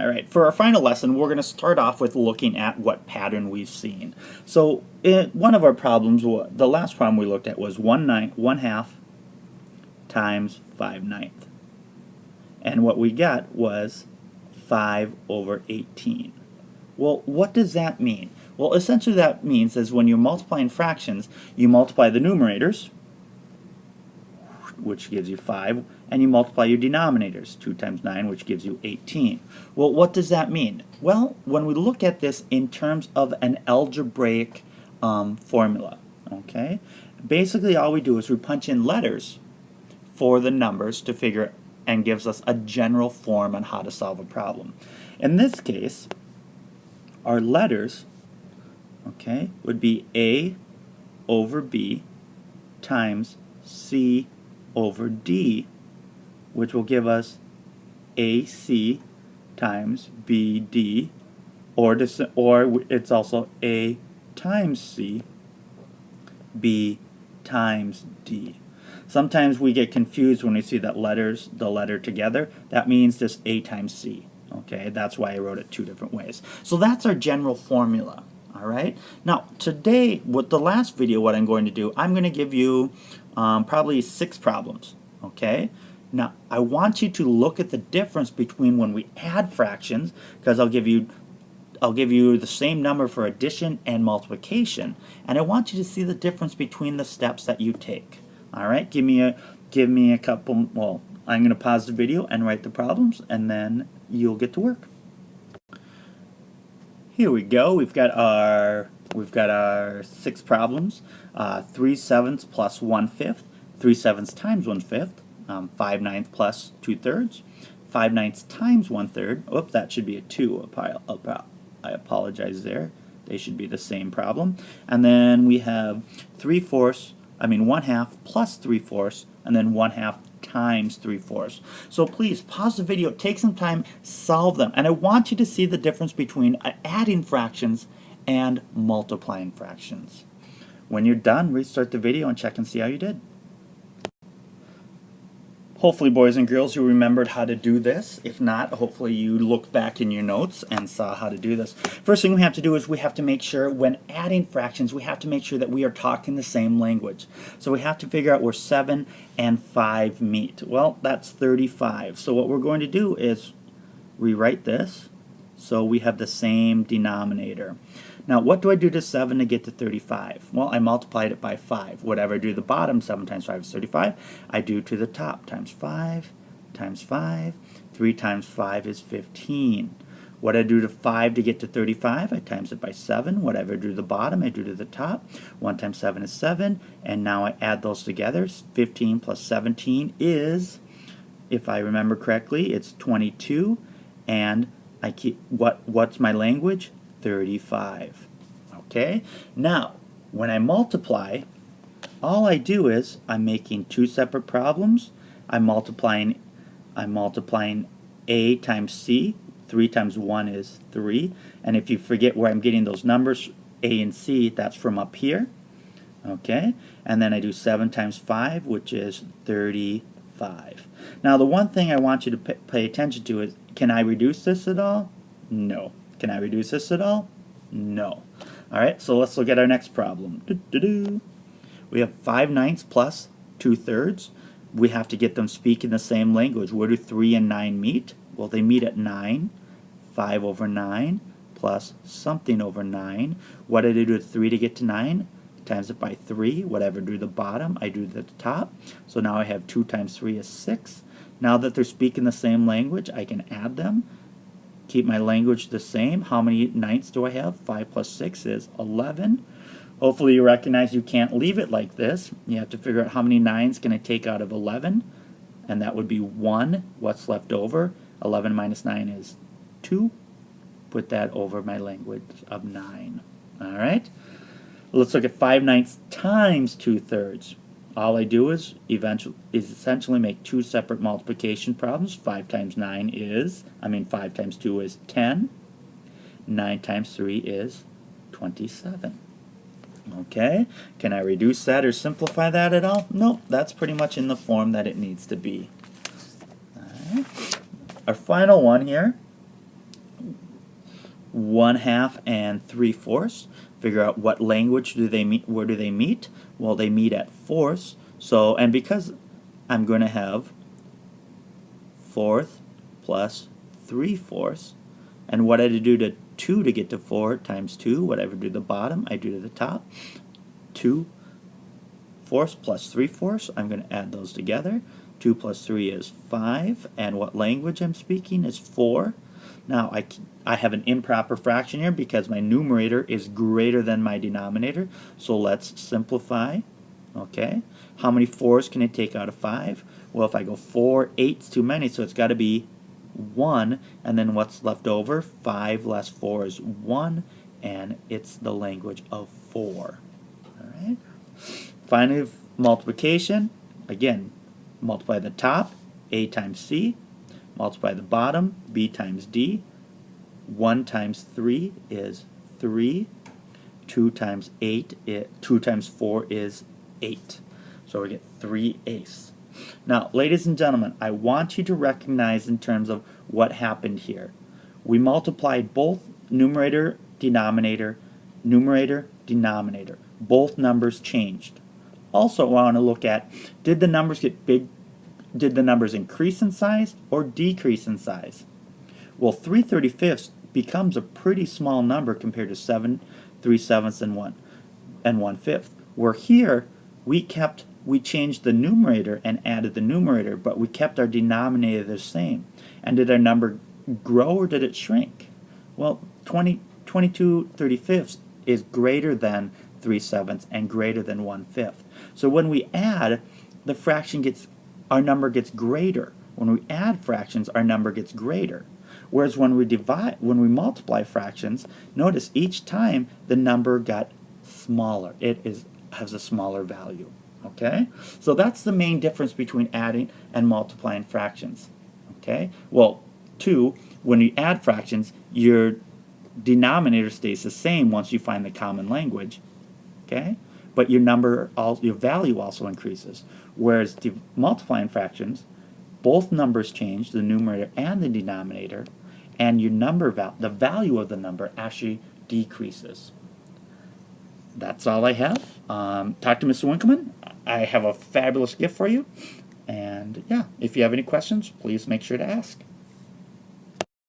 Alright, for our final lesson, we're going to start off with looking at what pattern we've seen. So, one of our problems, the last problem we looked at was 1/2 times 5/9. And what we got was 5/18. Well, what does that mean? Well, essentially that means is when you're multiplying fractions, you multiply the numerators, which gives you 5, and you multiply your denominators, 2 times 9, which gives you 18. Well, what does that mean? Well, when we look at this in terms of an algebraic formula, okay, basically all we do is we punch in letters for the numbers to figure and gives us a general form on how to solve a problem. In this case, our letters, okay, would be A over B times C over D, which will give us AC times BD, or it's also A times C, B times D. Sometimes we get confused when we see that the letter together. That means just A times C. Okay, that's why I wrote it two different ways. So that's our general formula. Alright, now today, with the last video, what I'm going to do, I'm going to give you probably 6 problems. Okay, now I want you to look at the difference between when we add fractions, because I'll give you the same number for addition and multiplication, and I want you to see the difference between the steps that you take. Alright, give me a couple, well, I'm going to pause the video and write the problems, and then you'll get to work. Here we go. We've got our 6 problems. 3/7 plus 1/5. 3/7 times 1/5. 5/9 plus 2/3. 5/9 times 1/3. Oops, that should be a 2. I apologize there. They should be the same problem. And then we have 1/2 plus 3/4, and then 1/2 times 3/4. So please pause the video, take some time, solve them, and I want you to see the difference between adding fractions and multiplying fractions. When you're done, restart the video and check and see how you did. Hopefully, boys and girls, you remembered how to do this. If not, hopefully you looked back in your notes and saw how to do this. First thing we have to do is we have to make sure, when adding fractions, we have to make sure that we are talking the same language. So we have to figure out where 7 and 5 meet. Well, that's 35. So what we're going to do is rewrite this so we have the same denominator. Now, what do I do to 7 to get to 35? Well, I multiplied it by 5. Whatever I do to the bottom, 7 times 5 is 35. I do to the top, times 5, times 5. 3 times 5 is 15. What I do to 5 to get to 35, I times it by 7. Whatever I do to the bottom, I do to the top. 1 times 7 is 7. And now I add those together. 15 plus 17 is, if I remember correctly, it's 22. And I keep, what's my language? 35. Okay? Now, when I multiply, all I do is I'm making 2 separate problems. I'm multiplying A times C. 3 times 1 is 3. And if you forget where I'm getting those numbers, A and C, that's from up here. Okay? And then I do 7 times 5, which is 35. Now, the one thing I want you to pay attention to is, can I reduce this at all? No. Can I reduce this at all? No. Alright, so let's look at our next problem. We have 5/9 plus 2/3. We have to get them speaking the same language. Where do 3 and 9 meet? Well, they meet at 9. 5 over 9 plus something over 9. What did I do to 3 to get to 9? Times it by 3. Whatever I do to the bottom, I do to the top. So now I have 2 times 3 is 6. Now that they're speaking the same language, I can add them. Keep my language the same. How many 9ths do I have? 5 plus 6 is 11. Hopefully you recognize you can't leave it like this. You have to figure out how many 9s can I take out of 11. And that would be 1. What's left over? 11 minus 9 is 2. Put that over my language of 9. Alright? Let's look at 5/9 times 2/3. All I do is essentially make 2 separate multiplication problems. 5 times 2 is 10. 9 times 3 is 27. Okay, can I reduce that or simplify that at all? Nope, that's pretty much in the form that it needs to be. All right. Our final one here 1/2 and 3/4. Figure out what language do they meet, where do they meet? Well, they meet at fourths. So, and because I'm going to have fourth plus 3/4, and what I do to 2 to get to 4 times 2, whatever do the bottom, I do to the top. 2/4 plus 3/4, I'm going to add those together. 2 plus 3 is 5, and what language I'm speaking is 4. Now I have an improper fraction here because my numerator is greater than my denominator, so let's simplify. Okay, how many 4's can I take out of 5? Well, if I go 4, 8's too many, so it's got to be 1, and then what's left over? 5 less 4 is 1, and it's the language of 4. Alright. Finally, multiplication. Again, multiply the top, A times C. Multiply the bottom, B times D. 1 times 3 is 3. 2 times 4 is 8. So we get 3/8. Now, ladies and gentlemen, I want you to recognize in terms of what happened here. We multiplied both numerator, denominator, Both numbers changed. Also, I want to look at, did the numbers get big? Did the numbers increase in size or decrease in size? Well, 3/35 becomes a pretty small number compared to 7 3/7 and 1/5. Where here we changed the numerator and added the numerator, but we kept our denominator the same. And did our number grow or did it shrink? Well, 22/35 is greater than 3/7 and greater than 1/5. So when we add, our number gets greater. When we add fractions, our number gets greater. Whereas when we multiply fractions, notice each time the number got smaller. It has a smaller value. Okay? So that's the main difference between adding and multiplying fractions. Okay? Well, 2, when you add fractions, your denominator stays the same once you find the common language. Okay? But your value also increases. Whereas multiplying fractions, both numbers change, the numerator and the denominator, and your the value of the number actually decreases. That's all I have. Talk to Mr. Winkleman. I have a fabulous gift for you. And yeah, if you have any questions, please make sure to ask.